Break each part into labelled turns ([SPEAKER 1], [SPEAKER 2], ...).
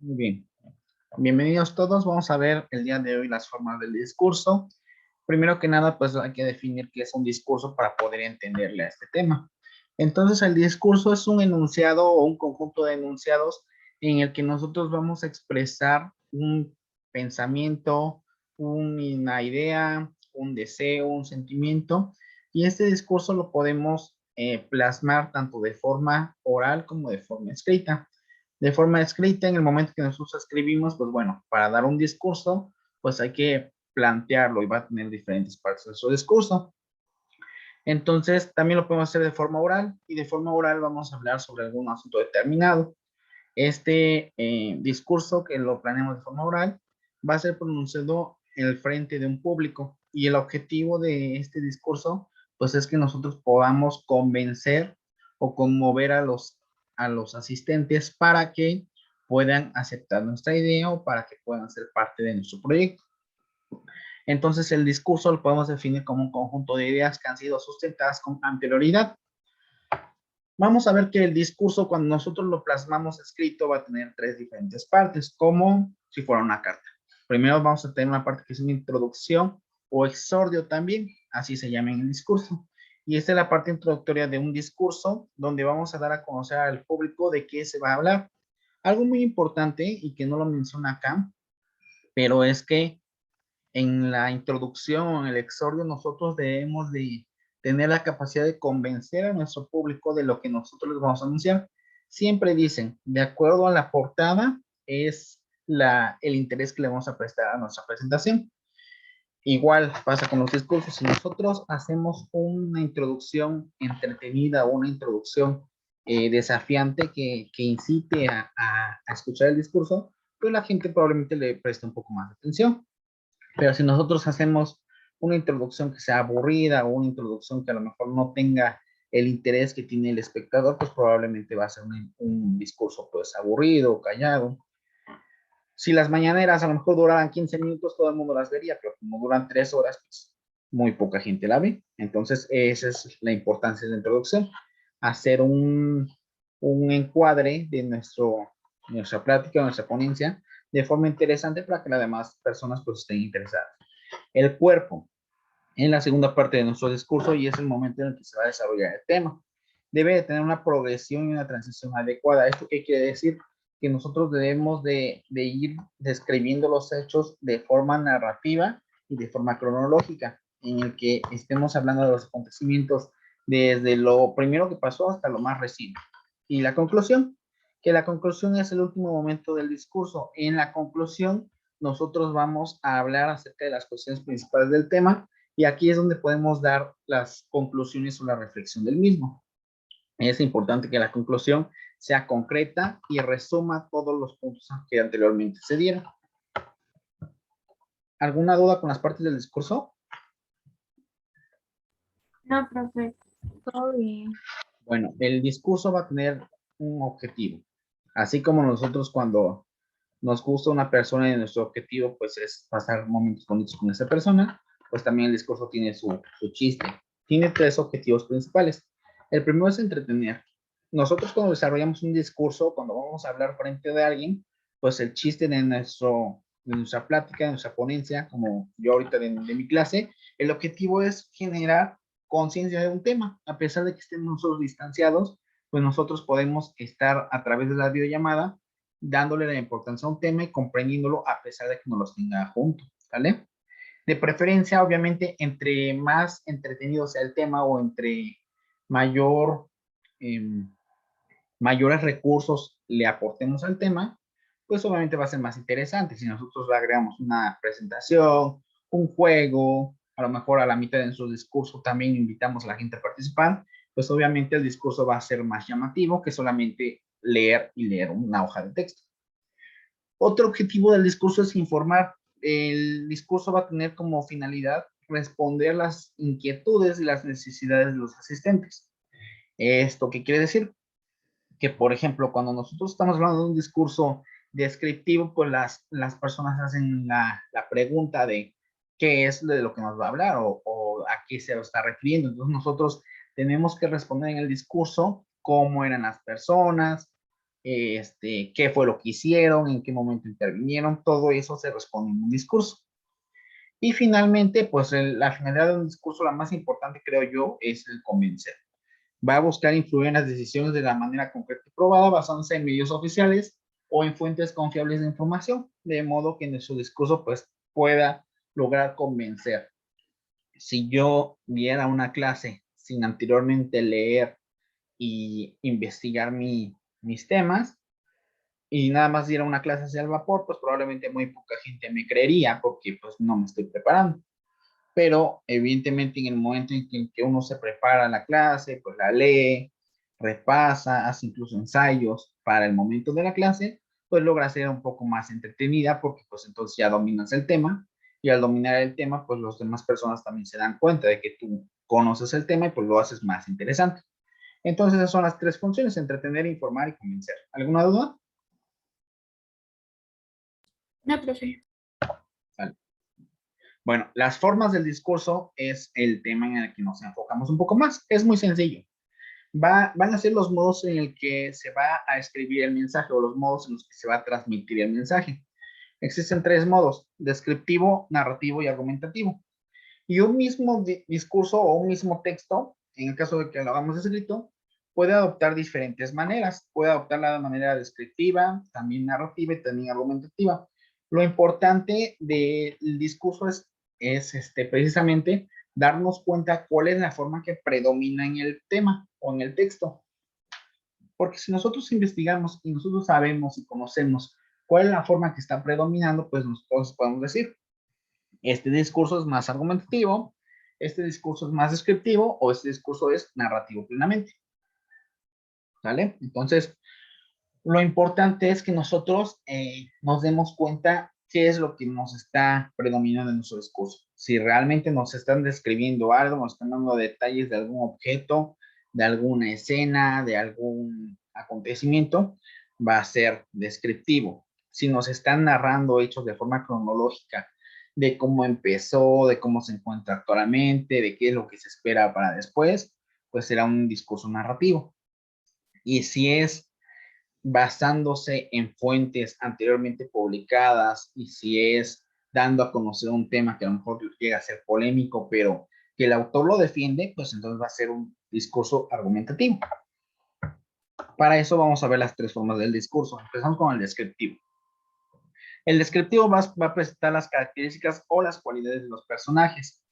[SPEAKER 1] Muy bien. Bienvenidos todos. Vamos a ver el día de hoy las formas del discurso. Primero que nada, pues hay que definir qué es un discurso para poder entenderle a este tema. Entonces, el discurso es un enunciado o un conjunto de enunciados en el que nosotros vamos a expresar un pensamiento, una idea, un deseo, un sentimiento, y este discurso lo podemos plasmar tanto de forma oral como de forma escrita. De forma escrita, en el momento que nosotros escribimos, pues bueno, para dar un discurso, pues hay que plantearlo y va a tener diferentes partes de su discurso. Entonces, también lo podemos hacer de forma oral y de forma oral vamos a hablar sobre algún asunto determinado. Este discurso que lo planeamos de forma oral va a ser pronunciado en el frente de un público y el objetivo de este discurso pues es que nosotros podamos convencer o conmover a los asistentes para que puedan aceptar nuestra idea o para que puedan ser parte de nuestro proyecto. Entonces el discurso lo podemos definir como un conjunto de ideas que han sido sustentadas con anterioridad. Vamos a ver que el discurso, cuando nosotros lo plasmamos escrito, va a tener tres diferentes partes, como si fuera una carta. Primero vamos a tener una parte que es una introducción o exordio también, así se llama en el discurso. Y esta es la parte introductoria de un discurso, donde vamos a dar a conocer al público de qué se va a hablar. Algo muy importante, y que no lo menciona acá, pero es que en la introducción, en el exordio, nosotros debemos de tener la capacidad de convencer a nuestro público de lo que nosotros les vamos a anunciar. Siempre dicen, de acuerdo a la portada, es el interés que le vamos a prestar a nuestra presentación. Igual pasa con los discursos. Si nosotros hacemos una introducción entretenida o una introducción desafiante que incite a escuchar el discurso, pues la gente probablemente le preste un poco más de atención. Pero si nosotros hacemos una introducción que sea aburrida o una introducción que a lo mejor no tenga el interés que tiene el espectador, pues probablemente va a ser un discurso pues aburrido o callado. Si las mañaneras a lo mejor duraran 15 minutos, todo el mundo las vería, pero como duran 3 horas, pues muy poca gente la ve. Entonces, esa es la importancia de la introducción. Hacer un encuadre de nuestra plática, nuestra ponencia, de forma interesante para que las demás personas pues estén interesadas. El cuerpo, en la segunda parte de nuestro discurso, y es el momento en el que se va a desarrollar el tema. Debe de tener una progresión y una transición adecuada. ¿Esto qué quiere decir? Que nosotros debemos de ir describiendo los hechos de forma narrativa y de forma cronológica, en el que estemos hablando de los acontecimientos desde lo primero que pasó hasta lo más reciente. Y la conclusión, que la conclusión es el último momento del discurso. En la conclusión, nosotros vamos a hablar acerca de las cuestiones principales del tema, y aquí es donde podemos dar las conclusiones o la reflexión del mismo. Es importante que la conclusión sea concreta y resuma todos los puntos que anteriormente se dieron. ¿Alguna duda con las partes del discurso?
[SPEAKER 2] No, profe, todo bien.
[SPEAKER 1] Bueno, el discurso va a tener un objetivo. Así como nosotros cuando nos gusta una persona y nuestro objetivo pues es pasar momentos bonitos con esa persona, pues también el discurso tiene su chiste. Tiene tres objetivos principales. El primero es entretener. Nosotros cuando desarrollamos un discurso, cuando vamos a hablar frente de alguien, pues el chiste de nuestra plática, de nuestra ponencia, como yo ahorita de mi clase, el objetivo es generar conciencia de un tema. A pesar de que estemos nosotros distanciados, pues nosotros podemos estar a través de la videollamada dándole la importancia a un tema y comprendiéndolo a pesar de que no los tenga juntos, ¿vale? De preferencia, obviamente, entre más entretenido sea el tema o entre mayor, eh, mayores recursos le aportemos al tema, pues obviamente va a ser más interesante. Si nosotros le agregamos una presentación, un juego, a lo mejor a la mitad de nuestro discurso también invitamos a la gente a participar, pues obviamente el discurso va a ser más llamativo que solamente leer y leer una hoja de texto. Otro objetivo del discurso es informar. El discurso va a tener como finalidad responder las inquietudes y las necesidades de los asistentes. ¿Esto qué quiere decir? Que, por ejemplo, cuando nosotros estamos hablando de un discurso descriptivo, pues las personas hacen la pregunta de qué es de lo que nos va a hablar o a qué se está refiriendo. Entonces nosotros tenemos que responder en el discurso cómo eran las personas, qué fue lo que hicieron, en qué momento intervinieron, todo eso se responde en un discurso. Y finalmente, pues la finalidad de un discurso, la más importante creo yo, es el convencer. Va a buscar influir en las decisiones de la manera concreta y probada, basándose en medios oficiales o en fuentes confiables de información, de modo que en su discurso pues pueda lograr convencer. Si yo viera una clase sin anteriormente leer y investigar mis temas, y nada más diera una clase hacia el vapor, pues probablemente muy poca gente me creería porque pues no me estoy preparando. Pero evidentemente en el momento en que uno se prepara la clase, pues la lee, repasa, hace incluso ensayos para el momento de la clase, pues logra ser un poco más entretenida porque pues entonces ya dominas el tema y al dominar el tema, pues las demás personas también se dan cuenta de que tú conoces el tema y pues lo haces más interesante. Entonces esas son las tres funciones: entretener, informar y convencer. ¿Alguna duda?
[SPEAKER 2] No, profe.
[SPEAKER 1] Vale. Bueno, las formas del discurso es el tema en el que nos enfocamos un poco más. Es muy sencillo. Van a ser los modos en el que se va a escribir el mensaje o los modos en los que se va a transmitir el mensaje. Existen tres modos: descriptivo, narrativo y argumentativo. Y un mismo discurso o un mismo texto, en el caso de que lo hagamos escrito, puede adoptar diferentes maneras. Puede adoptar la manera descriptiva, también narrativa y también argumentativa. Lo importante del discurso es precisamente darnos cuenta cuál es la forma que predomina en el tema o en el texto. Porque si nosotros investigamos y nosotros sabemos y conocemos cuál es la forma que está predominando, pues nosotros podemos decir, este discurso es más argumentativo, este discurso es más descriptivo o este discurso es narrativo plenamente. ¿Sale? Entonces, lo importante es que nosotros nos demos cuenta qué es lo que nos está predominando en nuestro discurso. Si realmente nos están describiendo algo, nos están dando detalles de algún objeto, de alguna escena, de algún acontecimiento, va a ser descriptivo. Si nos están narrando hechos de forma cronológica, de cómo empezó, de cómo se encuentra actualmente, de qué es lo que se espera para después, pues será un discurso narrativo. Y si es basándose en fuentes anteriormente publicadas y si es dando a conocer un tema que a lo mejor llega a ser polémico, pero que el autor lo defiende, pues entonces va a ser un discurso argumentativo. Para eso vamos a ver las tres formas del discurso. Empezamos con el descriptivo. El descriptivo va a presentar las características o las cualidades de los personajes.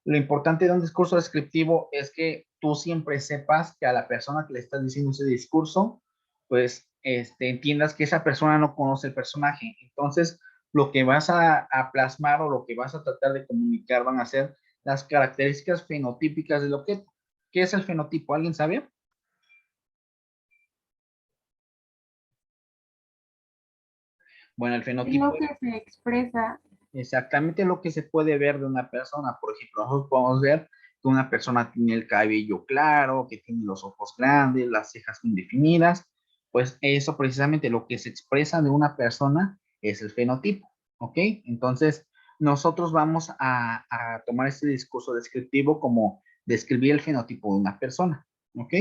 [SPEAKER 1] Lo importante de un discurso descriptivo es que tú siempre sepas que a la persona que le estás diciendo ese discurso, pues entiendas que esa persona no conoce el personaje. Entonces, lo que vas a plasmar o lo que vas a tratar de comunicar van a ser las características fenotípicas del objeto. ¿Qué es el fenotipo? ¿Alguien sabe? Bueno, el fenotipo
[SPEAKER 2] Lo que se expresa.
[SPEAKER 1] exactamente lo que se puede ver de una persona. Por ejemplo, nosotros podemos ver que una persona tiene el cabello claro, que tiene los ojos grandes, las cejas bien definidas. Pues eso precisamente lo que se expresa de una persona es el fenotipo, ¿ok? Entonces, nosotros vamos a tomar este discurso descriptivo como describir el fenotipo de una persona, ¿ok?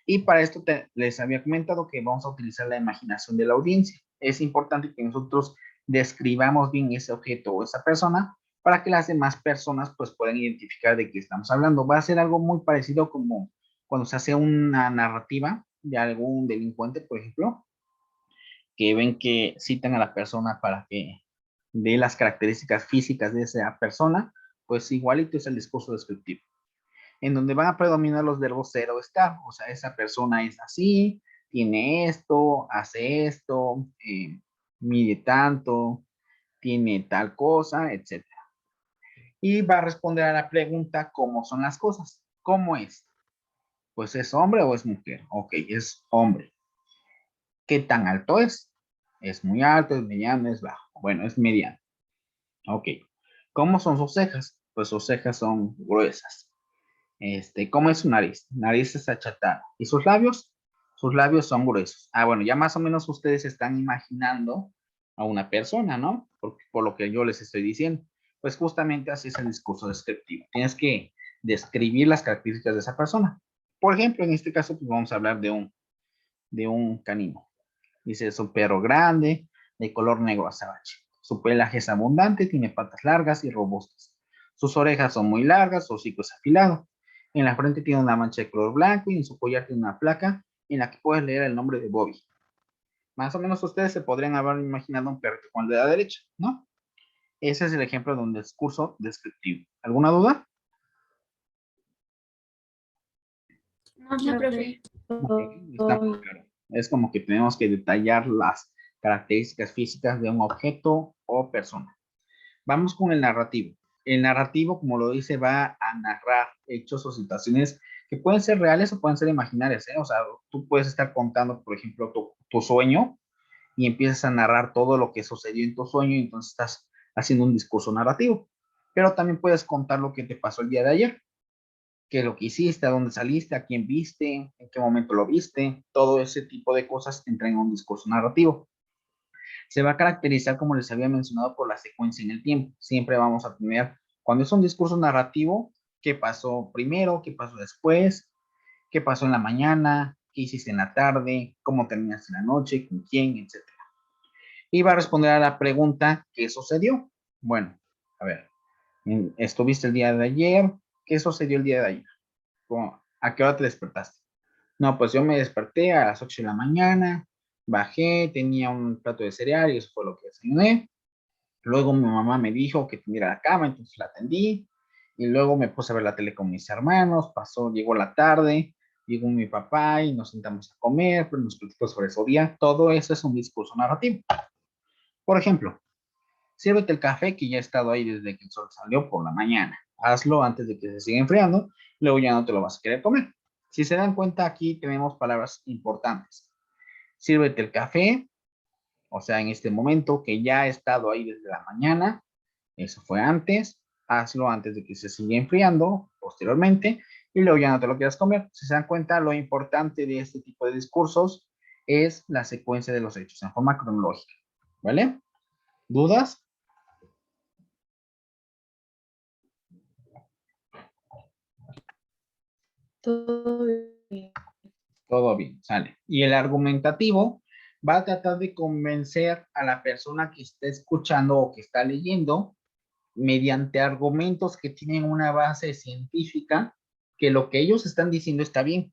[SPEAKER 1] Y para esto les había comentado que vamos a utilizar la imaginación de la audiencia. Es importante que nosotros describamos bien ese objeto o esa persona para que las demás personas pues puedan identificar de qué estamos hablando. Va a ser algo muy parecido como cuando se hace una narrativa de algún delincuente, por ejemplo, que ven que citan a la persona para que dé las características físicas de esa persona, pues igualito es el discurso descriptivo, en donde van a predominar los verbos ser o estar. O sea, esa persona es así, tiene esto, hace esto, mide tanto, tiene tal cosa, etcétera. Y va a responder a la pregunta, ¿cómo son las cosas? ¿Cómo es? Pues es hombre o es mujer. Ok, es hombre. ¿Qué tan alto es? Es muy alto, es mediano, es bajo. Bueno, es mediano. Ok. ¿Cómo son sus cejas? Pues sus cejas son gruesas. ¿Cómo es su nariz? Nariz es achatada. ¿Y sus labios? Sus labios son gruesos. Ah, bueno, ya más o menos ustedes están imaginando a una persona, ¿no? Por lo que yo les estoy diciendo. Pues justamente así es el discurso descriptivo. Tienes que describir las características de esa persona. Por ejemplo, en este caso, pues vamos a hablar de un canino. Dice, es un perro grande, de color negro azabache. Su pelaje es abundante, tiene patas largas y robustas. Sus orejas son muy largas, su hocico es afilado. En la frente tiene una mancha de color blanco y en su collar tiene una placa en la que puedes leer el nombre de Bobby. Más o menos ustedes se podrían haber imaginado un perrito con el de la derecha, ¿no? Ese es el ejemplo de un discurso descriptivo. ¿Alguna duda?
[SPEAKER 2] No, profe.
[SPEAKER 1] Ok, está muy claro. Es como que tenemos que detallar las características físicas de un objeto o persona. Vamos con el narrativo. El narrativo, como lo dice, va a narrar hechos o situaciones que pueden ser reales o pueden ser imaginarias, ¿eh? O sea, tú puedes estar contando, por ejemplo, tu sueño y empiezas a narrar todo lo que sucedió en tu sueño y entonces estás haciendo un discurso narrativo. Pero también puedes contar lo que te pasó el día de ayer, qué es lo que hiciste, a dónde saliste, a quién viste, en qué momento lo viste, todo ese tipo de cosas entran en un discurso narrativo. Se va a caracterizar, como les había mencionado, por la secuencia en el tiempo. Siempre vamos a tener, cuando es un discurso narrativo, qué pasó primero, qué pasó después, qué pasó en la mañana, qué hiciste en la tarde, cómo terminaste en la noche, con quién, etc. Y va a responder a la pregunta, ¿qué sucedió? Bueno, a ver, estuviste el día de ayer, ¿qué sucedió el día de ayer? ¿A qué hora te despertaste? No, pues yo me desperté a las 8 de la mañana, bajé, tenía un plato de cereal y eso fue lo que desayuné. Luego mi mamá me dijo que tuviera la cama, entonces la atendí. Y luego me puse a ver la tele con mis hermanos, llegó la tarde, llegó mi papá y nos sentamos a comer, pues nos platicó sobre su día. Todo eso es un discurso narrativo. Por ejemplo, sírvete el café que ya ha estado ahí desde que el sol salió por la mañana. Hazlo antes de que se siga enfriando, luego ya no te lo vas a querer comer. Si se dan cuenta, aquí tenemos palabras importantes. Sírvete el café, o sea, en este momento que ya ha estado ahí desde la mañana, eso fue antes, hazlo antes de que se siga enfriando posteriormente y luego ya no te lo quieras comer. Si se dan cuenta, lo importante de este tipo de discursos es la secuencia de los hechos en forma cronológica, ¿vale? ¿Dudas?
[SPEAKER 2] Todo bien.
[SPEAKER 1] Todo bien, sale. Y el argumentativo va a tratar de convencer a la persona que está escuchando o que está leyendo mediante argumentos que tienen una base científica, que lo que ellos están diciendo está bien.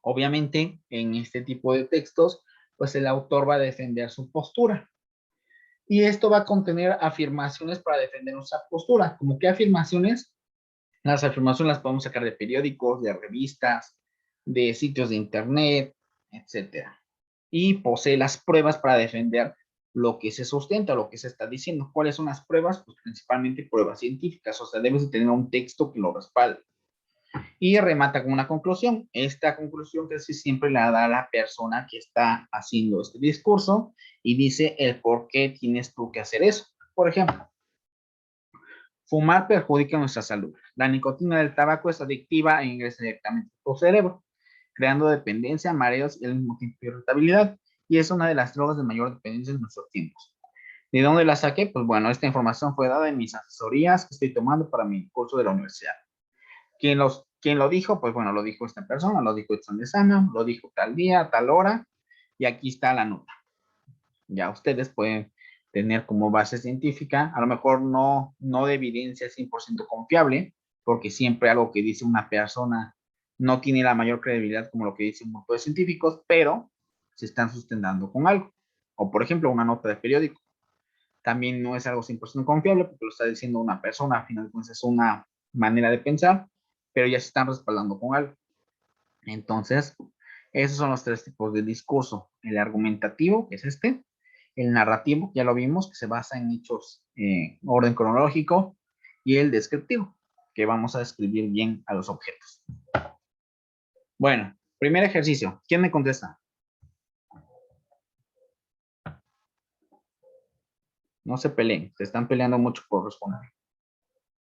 [SPEAKER 1] Obviamente, en este tipo de textos, pues el autor va a defender su postura. Y esto va a contener afirmaciones para defender nuestra postura. ¿Cómo qué afirmaciones? Las afirmaciones las podemos sacar de periódicos, de revistas, de sitios de internet, etcétera. Y posee las pruebas para defender lo que se sustenta, lo que se está diciendo. ¿Cuáles son las pruebas? Pues principalmente pruebas científicas, o sea, debes de tener un texto que lo respalde. Y remata con una conclusión. Esta conclusión casi siempre la da la persona que está haciendo este discurso y dice el por qué tienes tú que hacer eso. Por ejemplo, fumar perjudica nuestra salud. La nicotina del tabaco es adictiva e ingresa directamente a tu cerebro, creando dependencia, mareos y al mismo tiempo irritabilidad. Y es una de las drogas de mayor dependencia en nuestros tiempos. ¿De dónde la saqué? Pues bueno, esta información fue dada en mis asesorías que estoy tomando para mi curso de la universidad. ¿Quién lo dijo? Pues bueno, lo dijo esta persona, lo dijo Edson de Sama, lo dijo tal día, tal hora, y aquí está la nota. Ya ustedes pueden tener como base científica, a lo mejor no de evidencia 100% confiable, porque siempre algo que dice una persona no tiene la mayor credibilidad como lo que dicen un grupo de científicos, pero se están sustentando con algo. O por ejemplo, una nota de periódico. También no es algo 100% confiable porque lo está diciendo una persona, al final de cuentas es una manera de pensar, pero ya se están respaldando con algo. Entonces, esos son los tres tipos de discurso. El argumentativo, que es este, el narrativo, ya lo vimos, que se basa en hechos orden cronológico, y el descriptivo, que vamos a describir bien a los objetos. Bueno, primer ejercicio. ¿Quién me contesta? No se peleen, se están peleando mucho por responder.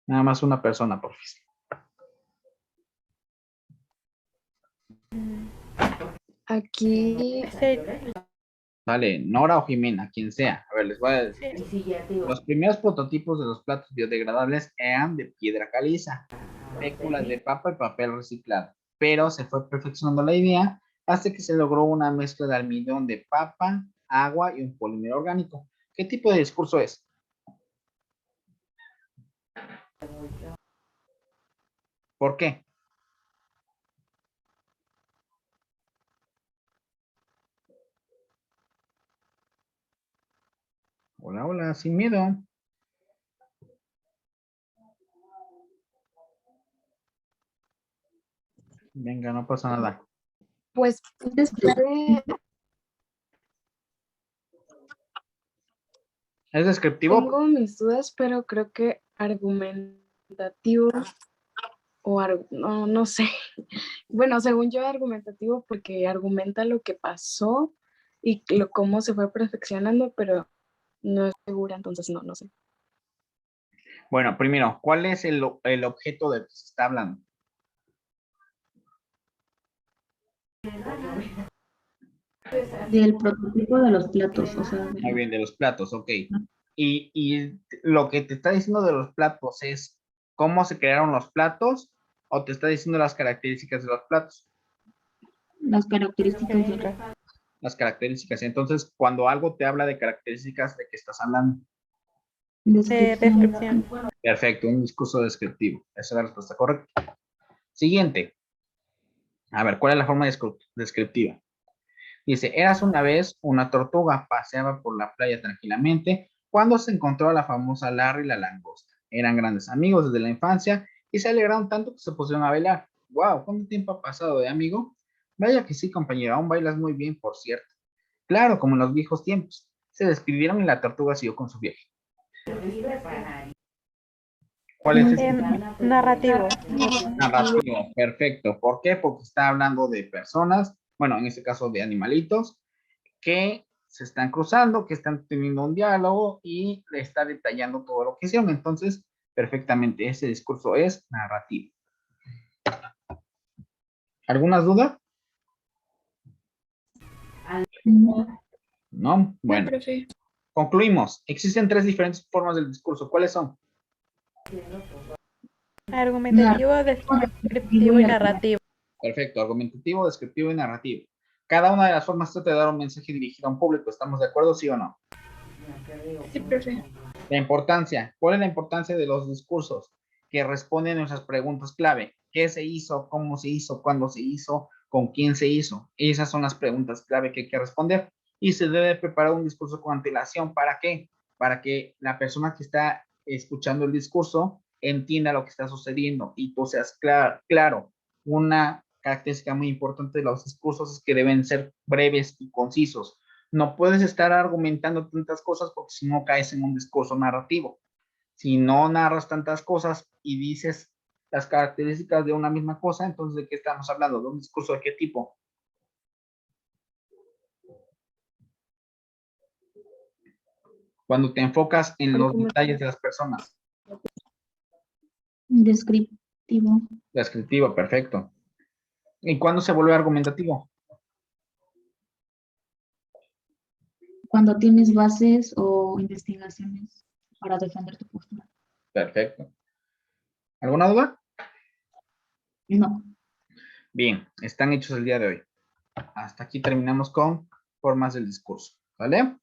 [SPEAKER 1] Nada más una persona, por favor.
[SPEAKER 2] Aquí.
[SPEAKER 1] Vale, Nora o Jimena, quien sea. A ver, les voy a decir. Los primeros prototipos de los platos biodegradables eran de piedra caliza, féculas de papa y papel reciclado. Pero se fue perfeccionando la idea hasta que se logró una mezcla de almidón de papa, agua y un polímero orgánico. ¿Qué tipo de discurso es? ¿Por qué? Hola, hola, sin miedo. Venga, no pasa nada.
[SPEAKER 2] Pues puede-
[SPEAKER 1] ¿Es descriptivo?
[SPEAKER 2] tengo mis dudas, pero creo que argumentativo no, no sé. Bueno, según yo, argumentativo porque argumenta lo que pasó y cómo se fue perfeccionando, pero no estoy segura, entonces no, no sé.
[SPEAKER 1] Bueno, primero, ¿cuál es el objeto del que se está hablando?
[SPEAKER 3] Del prototipo de los platos, o sea,
[SPEAKER 1] Muy bien, de los platos, ok. Y lo que te está diciendo de los platos es cómo se crearon los platos o te está diciendo las características de los platos.
[SPEAKER 3] las características del
[SPEAKER 1] Las características. Entonces, cuando algo te habla de características, ¿de qué estás hablando?
[SPEAKER 3] descripción.
[SPEAKER 1] Perfecto, un discurso descriptivo. Esa es la respuesta correcta. Siguiente. A ver, ¿cuál es la forma descriptiva? Dice, eras una vez una tortuga, paseaba por la playa tranquilamente cuando se encontró a la famosa Larry la langosta. Eran grandes amigos desde la infancia y se alegraron tanto que se pusieron a bailar. ¡Wow! ¿Cuánto tiempo ha pasado de amigo? Vaya que sí, compañero, aún bailas muy bien, por cierto. Claro, como en los viejos tiempos. Se despidieron y la tortuga siguió con su viaje. ¿Cuál es este?
[SPEAKER 4] Narrativo.
[SPEAKER 1] Narrativo, perfecto. ¿Por qué? Porque está hablando de personas, bueno, en este caso de animalitos, que se están cruzando, que están teniendo un diálogo y le está detallando todo lo que hicieron. Entonces, perfectamente, ese discurso es narrativo. ¿Algunas dudas?
[SPEAKER 3] No,
[SPEAKER 1] No. Bueno,
[SPEAKER 2] profe.
[SPEAKER 1] concluimos. Existen tres diferentes formas del discurso. ¿Cuáles son?
[SPEAKER 4] Argumentativo, descriptivo y narrativo.
[SPEAKER 1] Perfecto, argumentativo, descriptivo y narrativo. Cada una de las formas trata de dar un mensaje dirigido a un público. ¿Estamos de acuerdo, sí o no?
[SPEAKER 2] Sí, profe.
[SPEAKER 1] La importancia. ¿Cuál es la importancia de los discursos? Que responden a nuestras preguntas clave. ¿Qué se hizo? ¿Cómo se hizo? ¿Cuándo se hizo? ¿Con quién se hizo? Esas son las preguntas clave que hay que responder. Y se debe preparar un discurso con antelación. ¿Para qué? Para que la persona que está escuchando el discurso entienda lo que está sucediendo y tú seas claro. Una característica muy importante de los discursos es que deben ser breves y concisos. No puedes estar argumentando tantas cosas porque si no caes en un discurso narrativo. Si no narras tantas cosas y dices las características de una misma cosa, entonces ¿de qué estamos hablando? ¿De un discurso de qué tipo? Cuando te enfocas en los detalles de las personas.
[SPEAKER 3] descriptivo.
[SPEAKER 1] Descriptivo, perfecto. ¿Y cuándo se vuelve argumentativo?
[SPEAKER 3] Cuando tienes bases o investigaciones para defender tu postura.
[SPEAKER 1] Perfecto. ¿Alguna duda?
[SPEAKER 3] No.
[SPEAKER 1] Bien, están hechos el día de hoy. Hasta aquí terminamos con formas del discurso. ¿Vale?